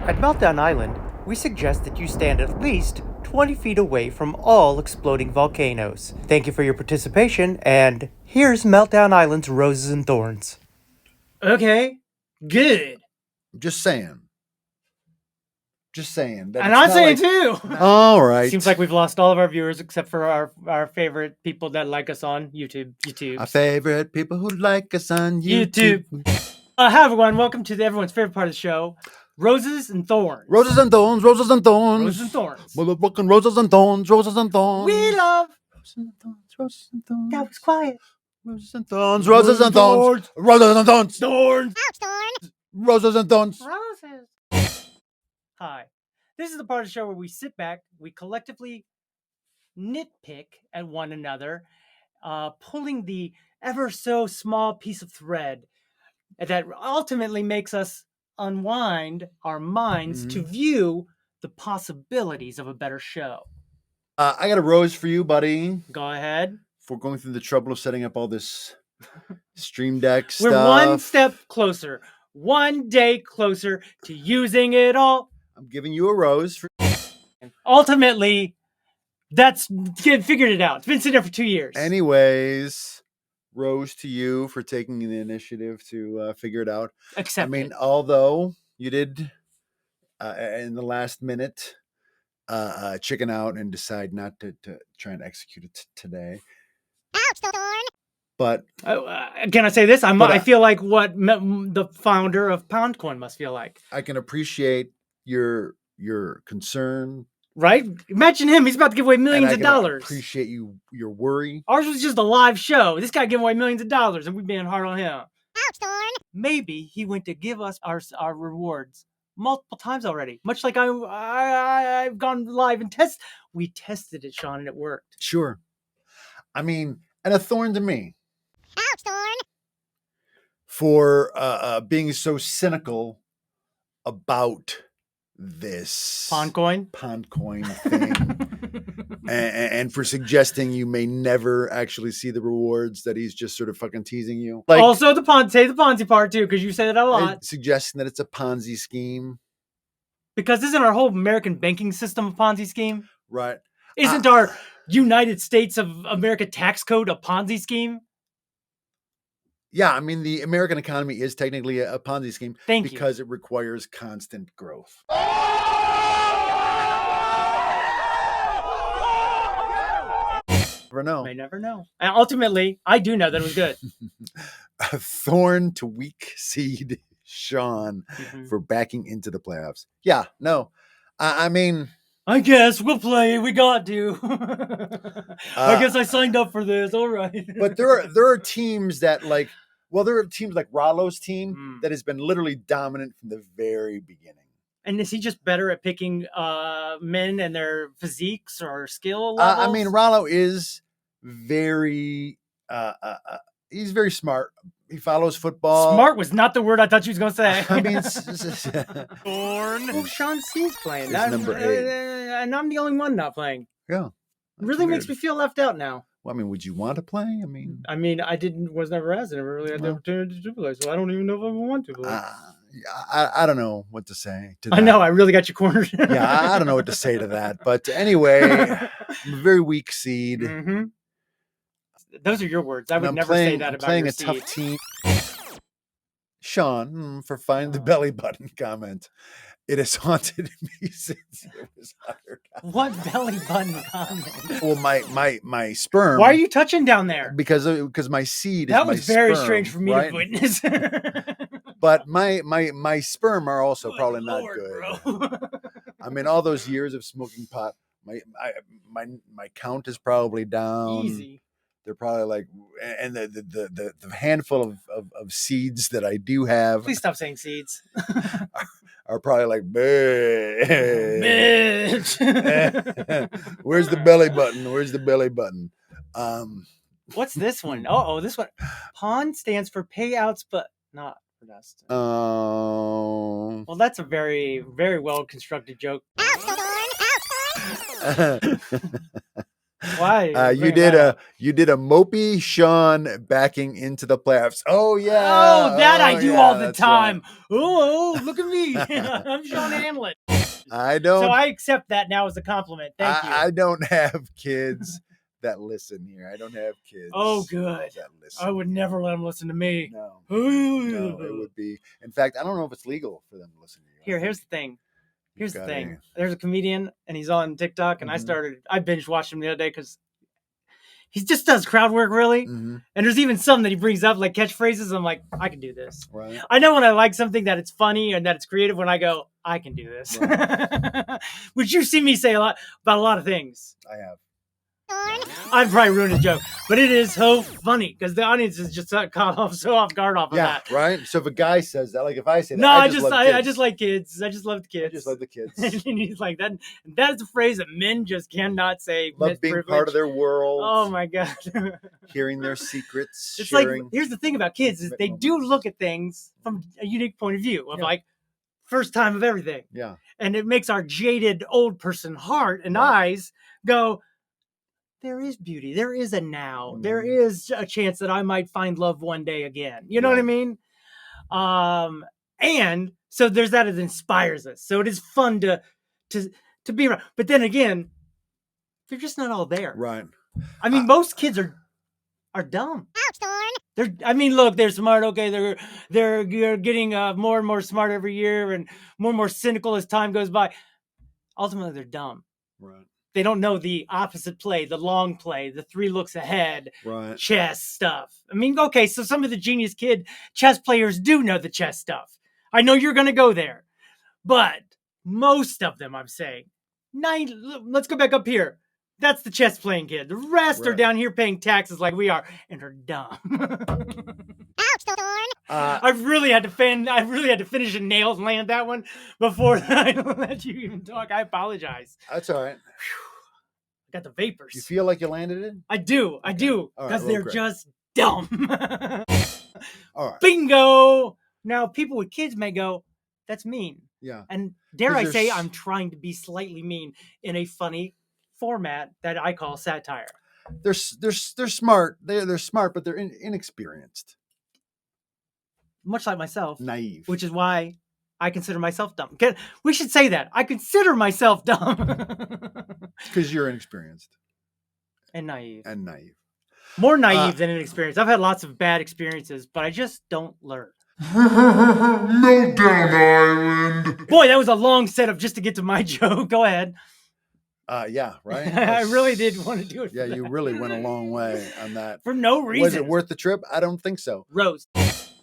At Meltdown Island, we suggest that you stand at least 20 feet away from all exploding volcanoes. Thank you for your participation, and here's Meltdown Island's Roses and Thorns. Okay, good. Just saying. And I'm saying too. All right. Seems like we've lost all of our viewers except for our favorite people that like us on YouTube. Our favorite people who like us on YouTube. Hi everyone, welcome to everyone's favorite part of the show, Roses and Thorns. Roses and Thorns, Roses and Thorns. Roses and Thorns. Motherfucking Roses and Thorns, Roses and Thorns. We love. Roses and Thorns, Roses and Thorns. That was quiet. Roses and Thorns, Roses and Thorns. Roses and Thorns. Thorns. Roses and Thorns. Roses. Hi. This is the part of the show where we sit back, we collectively nitpick at one another, pulling the ever so small piece of thread that ultimately makes us unwind our minds to view the possibilities of a better show. I got a rose for you, buddy. Go ahead. For going through the trouble of setting up all this Stream Deck stuff. We're one step closer, one day closer to using it all. I'm giving you a rose. Ultimately, figured it out. It's been sitting there for 2 years. Anyways, rose to you for taking the initiative to figure it out. Although you did in the last minute chicken out and decide not to try and execute it today. Ouch, Thorn. But can I say this? I feel like what the founder of PoundCoin must feel like. I can appreciate your concern. Right? Imagine him. He's about to give away millions of dollars. I appreciate your worry. Ours was just a live show. This guy giving away millions of dollars, and we've been hard on him. Ouch, Thorn. Maybe he went to give us our rewards multiple times already. Much like I've gone live and we tested it, Shawn, and it worked. Sure. I mean, and a thorn to me. Ouch, Thorn. For being so cynical about this PonCoin thing and for suggesting you may never actually see the rewards, that he's just sort of fucking teasing you. Like, also say the Ponzi part too, because you say that a lot. Suggesting that it's a Ponzi scheme. Because isn't our whole American banking system a Ponzi scheme? Right. Isn't our United States of America tax code a Ponzi scheme? Yeah, I mean, the American economy is technically a Ponzi scheme because it requires constant growth. Never know. May never know. And ultimately, I do know that it was good. A thorn to weak seed Shawn for backing into the playoffs. Yeah, no. I mean, I guess we'll play. We got to. I guess I signed up for this. All right. But there are teams that there are teams like Rollo's team that has been literally dominant from the very beginning. And is he just better at picking men and their physiques or skill levels? I mean, Rollo is very he's very smart. He follows football. Smart was not the word I thought you was going to say. I mean, Well, Shawn C's playing. That's number 8. And I'm the only one not playing. Yeah. Really makes me feel left out now. Well, I mean, would you want to play? I mean, was never asked. I never really had the opportunity to play, so I don't even know if I want to play. I don't know what to say to that. I know, I really got you cornered. Yeah, I don't know what to say to that. But anyway, I'm a very weak seed. Mm-hmm. Those are your words. I would never say that about playing your a seed. tough team. Shawn, for finding the belly button comment. It has haunted me since it was uttered. What belly button comment? Well, my sperm. Why are you touching down there? Because my seed is that my was very sperm, strange for me to witness. But my sperm are also probably not Lord, good. Bro. I mean, all those years of smoking pot, my count is probably down. Easy. They're probably like, and the handful of seeds that I do have. Please stop saying seeds. Are probably like, bitch. Where's the belly button? Where's the belly button? What's this one? This one. PON stands for payouts, but not for Dustin. Oh. Well, that's a very, very well constructed joke. Why? You did a mopey Shawn backing into the playoffs. Oh yeah. Oh, that I do all the that's time. right. Oh, look at me. I'm Shawn Handlon. I don't. So I accept that now as a compliment. Thank you. I don't have kids that listen here. I don't have kids. Oh, good. That listen. I would never let them listen to me. No, it would be. In fact, I don't know if it's legal for them to listen to you. Here's the thing. Here's the thing. There's a comedian, and he's on TikTok, and I binge watched him the other day because he just does crowd work, really. Mm-hmm. And there's even some that he brings up, like catchphrases. I'm like, I can do this. Right. I know when I like something that it's funny and that it's creative, when I go, I can do this. Right. Which you see me say a lot about a lot of things. I have. I've probably ruined his joke, but it is so funny because the audience is just caught off guard off of that. Yeah, right. So if a guy says that, like if I say that, no, I just like kids. I just love the kids. I just love the kids. And he's like that. That is a phrase that men just cannot say. Love being part of their world. Oh my god. Hearing their secrets. It's sharing. like, here's the thing about kids is they do look at things from a unique point of view of like first time of everything. Yeah. And it makes our jaded old person heart and eyes go, there is beauty. There is a now. Mm-hmm. There is a chance that I might find love one day again. You know what I mean? And so there's that. It inspires us. So it is fun to be around. But then again, they're just not all there. Right. I mean, most kids are dumb. Look, they're smart. Okay, they're getting more and more smart every year, and more cynical as time goes by. Ultimately, they're dumb. Right. They don't know the opposite play, the long play, the 3 looks ahead, chess stuff. I mean, okay, so some of the genius kid chess players do know the chess stuff. I know you're going to go there. But most of them, I'm saying, let's go back up here. That's the chess playing kid. The rest are down here paying taxes like we are and are dumb. I really had to finish and nail and land that one before I let you even talk. I apologize. That's all right. I got the vapors. You feel like you landed it? I do. Because they're just dumb. All right. Bingo. Now, people with kids may go, that's mean. Yeah. And dare I say, I'm trying to be slightly mean in a funny format that I call satire. They're smart. They're smart, but they're inexperienced. Much like myself. Naive. Which is why I consider myself dumb. We should say that. I consider myself dumb. Because you're inexperienced. And naive. More naive than inexperienced. I've had lots of bad experiences, but I just don't learn. Meltdown Island. Boy, that was a long setup just to get to my joke. Go ahead. Yeah, right? I really did want to do it. Yeah, you really went a long way on that. For no reason. Was it worth the trip? I don't think so. Rose.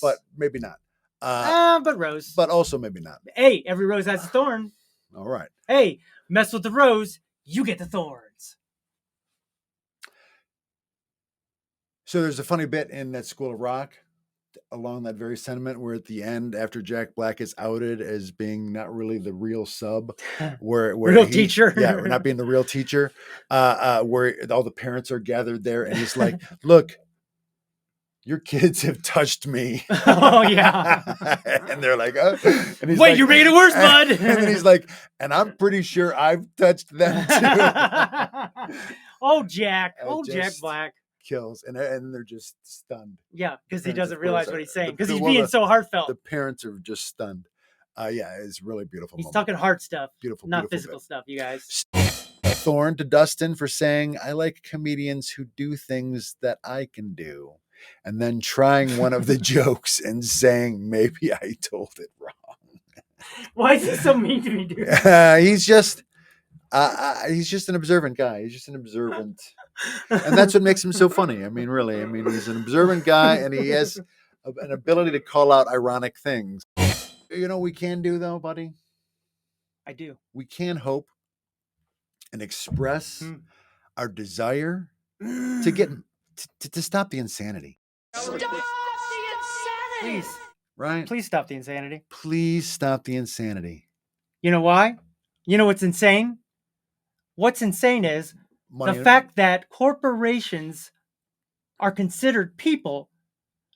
But maybe not. But rose. But also maybe not. Hey, every rose has a thorn. All right. Hey, mess with the rose, you get the thorns. So there's a funny bit in that School of Rock along that very sentiment where at the end, after Jack Black is outed as being not really the real sub, where real teacher. Yeah, not being the real teacher, where all the parents are gathered there and he's like, look, your kids have touched me. Oh, yeah. And they're like, oh. And he's wait, like, you made it worse, bud. And then he's like, and I'm pretty sure I've touched them too. Oh, Jack. Jack Black. Kills. And they're just stunned. Yeah, because he doesn't realize what he's saying. Because he's being so heartfelt. The parents are just stunned. Yeah, it's really beautiful. He's talking heart stuff. Beautiful. Not physical stuff, you guys. Thorn to Dustin for saying, I like comedians who do things that I can do. And then trying one of the jokes and saying, maybe I told it wrong. Why is he so mean to me, dude? He's just an observant guy. He's just an observant. And that's what makes him so funny. I mean, really. I mean, he's an observant guy and he has an ability to call out ironic things. You know what we can do, though, buddy? I do. We can hope and express our desire to get to stop the insanity. Stop the insanity! Please. Right? Please stop the insanity. Please stop the insanity. You know why? You know what's insane? What's insane is Money. The fact that corporations are considered people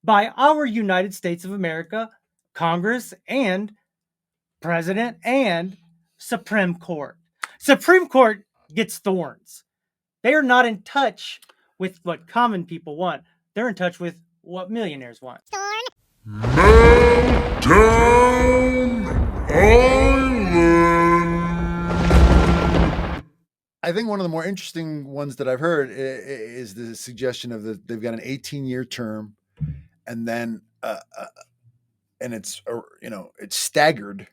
by our United States of America, Congress, and President, and Supreme Court. Supreme Court gets thorns. They are not in touch with what common people want. They're in touch with what millionaires want. Meltdown Island. I think one of the more interesting ones that I've heard is the suggestion of they've got an 18-year term, and then and it's it's staggered,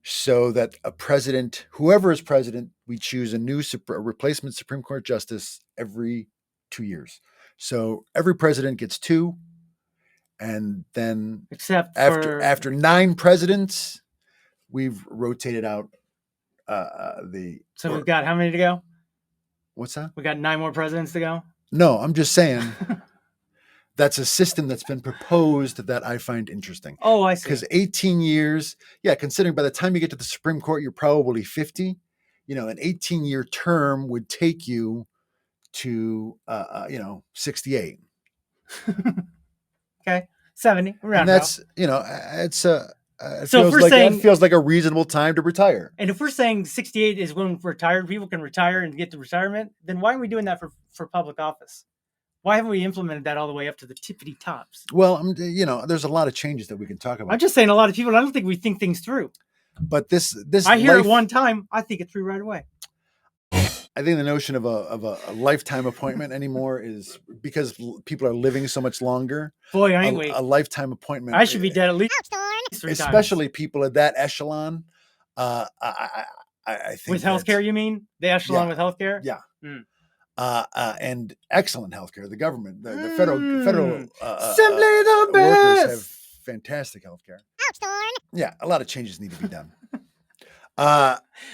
so that a president, whoever is president, we choose a replacement Supreme Court justice every 2 years. So every president gets 2, and then Except after 9 presidents, we've rotated out So we've got how many to go? What's that? We got 9 more presidents to go? No, I'm just saying that's a system that's been proposed that I find interesting. Oh, I see. Because 18 years, considering by the time you get to the Supreme Court, you're probably 50. An 18-year term would take you to 68. Okay, 70. And that's it's it feels like a reasonable time to retire. And if we're saying 68 is when retired people can retire and get to retirement, then why aren't we doing that for public office? Why haven't we implemented that all the way up to the tippity tops? Well, there's a lot of changes that we can talk about. I'm just saying, a lot of people, I don't think we think things through. But this I hear it one time, I think it through right away. I think the notion of a lifetime appointment anymore is because people are living so much longer. Boy, ain't we? A lifetime appointment. I should be dead at least 3 times. Especially people at that echelon. I think with healthcare, you mean? The echelon with healthcare? Yeah. And excellent healthcare. The government, the federal simply the best. Workers have fantastic healthcare. Yeah, a lot of changes need to be done.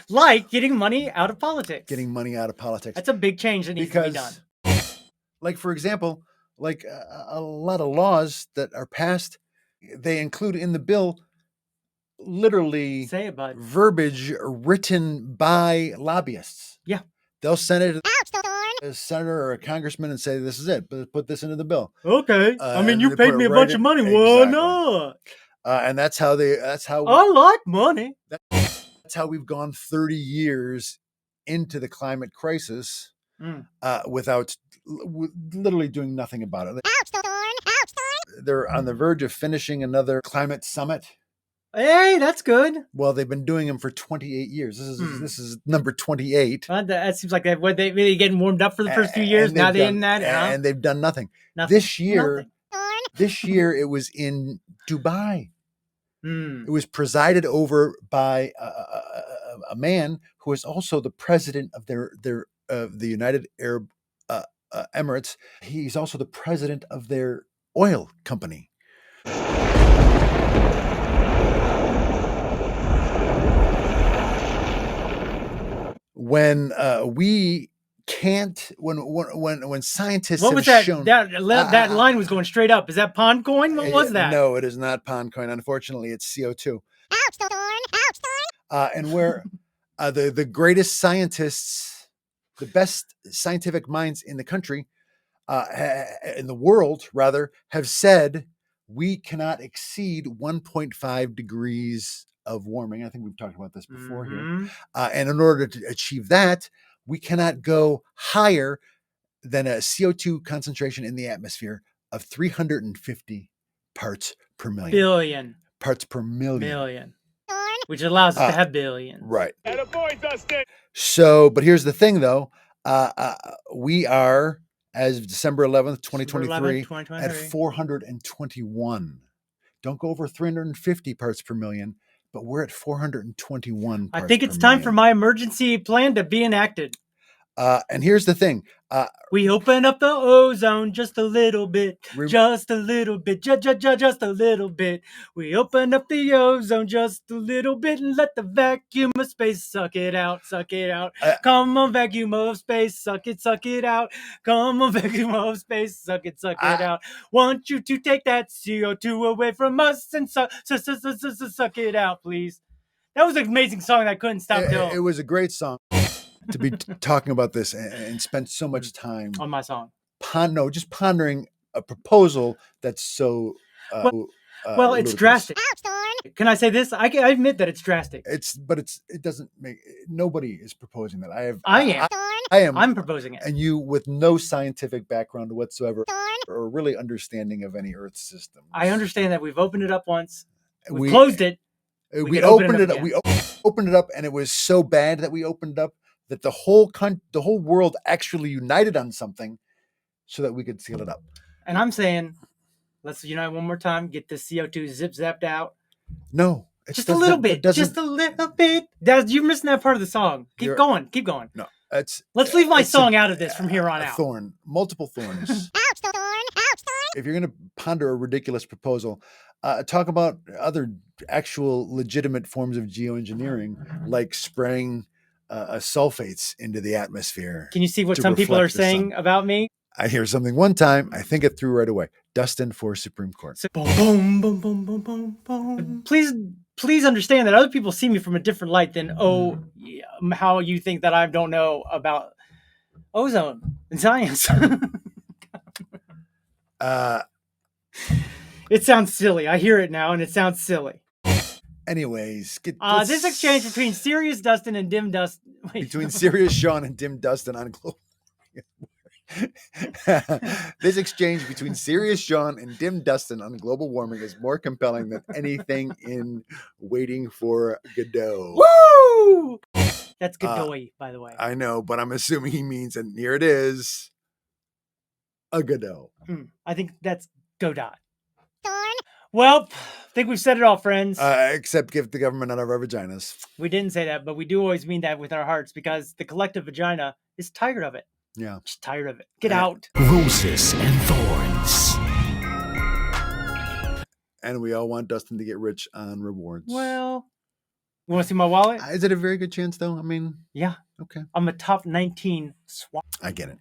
Like getting money out of politics. Getting money out of politics. That's a big change that needs to be done. Like, for example, a lot of laws that are passed, they include in the bill literally say it, bud. Verbiage written by lobbyists. Yeah. They'll send it to a senator or a congressman and say, this is it, but put this into the bill. Okay. I mean, you paid me a bunch of money. Why not? And that's how I like money. That's how we've gone 30 years into the climate crisis without literally doing nothing about it. They're on the verge of finishing another climate summit. Hey, that's good. Well, they've been doing them for 28 years. This is number 28. That seems like they really getting warmed up for the first few years. Now they're in that, and they've done nothing. This year it was in Dubai. It was presided over by a man who is also the president of the United Arab Emirates. He's also the president of their oil company. When scientists what was have that? shown that line was going straight up. Is that pond coin? What was that? No, it is not pond coin. Unfortunately, it's CO2. And where the greatest scientists, the best scientific minds in the country, in the world rather, have said we cannot exceed 1.5 degrees of warming. I think we've talked about this before here. And in order to achieve that, we cannot go higher than a CO2 concentration in the atmosphere of 350 parts per million. Billion. Parts per million. Million. Which allows us to have billions. Right. Attaboy, Dustin. So, but here's the thing though. We are, as of December 11th, 2023, at 421. Don't go over 350 parts per million, but we're at 421 parts I think it's time for my emergency plan to be enacted. And here's the thing. We open up the ozone just a little bit, just a little bit, just a little bit. We open up the ozone just a little bit and let the vacuum of space suck it out, suck it out. Come on, vacuum of space, suck it out. Come on, vacuum of space, suck it out. Want you to take that CO2 away from us and suck it out, please. That was an amazing song that I couldn't stop doing. It was a great song. To be talking about this and spent so much time on my song. Just pondering a proposal that's so well, it's drastic. Can I say this? I admit that it's drastic. It doesn't make, nobody is proposing that. I am. I'm proposing it. And you, with no scientific background whatsoever, or really understanding of any Earth system. I understand that we've opened it up once. We closed it. We opened it up. We opened it up, and it was so bad that we opened it up that the whole world actually united on something, so that we could seal it up. And I'm saying, let's unite one more time. Get this CO2 zip zapped out. No, just a little bit. Just a little bit. You're missing that part of the song. Keep going. Keep going. No, let's leave my song out of this from here on out. Thorn, multiple thorns. Ouch, Thorn! Ouch, Thorn! If you're going to ponder a ridiculous proposal, talk about other actual legitimate forms of geoengineering, like spraying sulfates into the atmosphere. Can you see what some people are saying about me? I hear something one time, I think it through right away. Dustin for Supreme Court. Boom, boom, boom, boom, boom, boom. Please understand that other people see me from a different light than, how you think that I don't know about ozone and science. It sounds silly. I hear it now, and it sounds silly. Anyways, this exchange between Serious Dustin and Dim Dustin. Between Serious Shawn and Dim Dustin on global. This exchange between Serious Shawn and Dim Dustin on global warming is more compelling than anything in Waiting for Godot. Woo! That's Godot, by the way. I know, but I'm assuming he means, and here it is, a Godot. I think that's Godot. Well, I think we've said it all, friends. Except give the government out of our vaginas. We didn't say that, but we do always mean that with our hearts, because the collective vagina is tired of it. Yeah. Just tired of it. Get out. Roses and thorns. And we all want Dustin to get rich on rewards. Well, you want to see my wallet? Is it a very good chance, though? I mean, yeah. Okay. I'm a top 19 swap. I get it.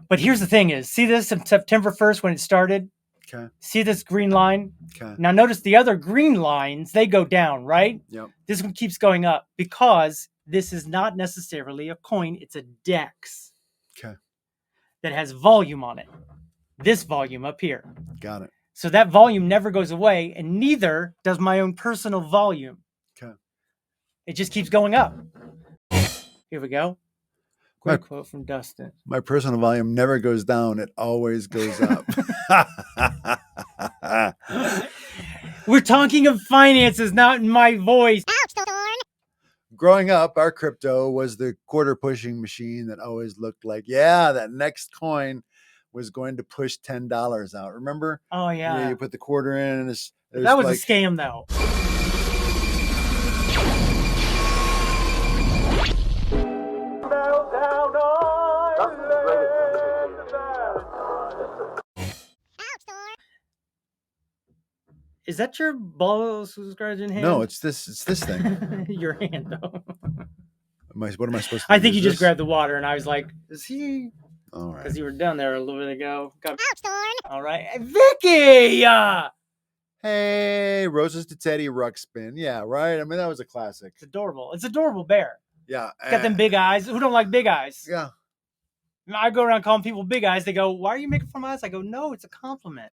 But here's the thing is, see this September 1st when it started? Okay. See this green line? Okay. Now notice the other green lines, they go down, right? Yep. This one keeps going up because this is not necessarily a coin. It's a DEX. Okay. That has volume on it. This volume up here. Got it. So that volume never goes away, and neither does my own personal volume. Okay. It just keeps going up. Here we go. Great quote from Dustin. My personal volume never goes down. It always goes up. We're talking of finances, not in my voice. Growing up, our crypto was the quarter pushing machine that always looked like, that next coin was going to push $10 out. Remember? Oh, yeah. You put the quarter in. And that was a scam, though. Is that your ball scratching hand? No, it's this thing. Your hand, though. What am I supposed to do? I think you just grabbed the water, and I was like, is he? All right. Because you were down there a little bit ago. All right. Vicky! Hey, Roses to Teddy Ruxpin. Yeah, right? I mean, that was a classic. It's adorable. It's adorable bear. Yeah. Got them big eyes. Who don't like big eyes? Yeah. I go around calling people big eyes. They go, why are you making fun of my eyes? I go, no, it's a compliment.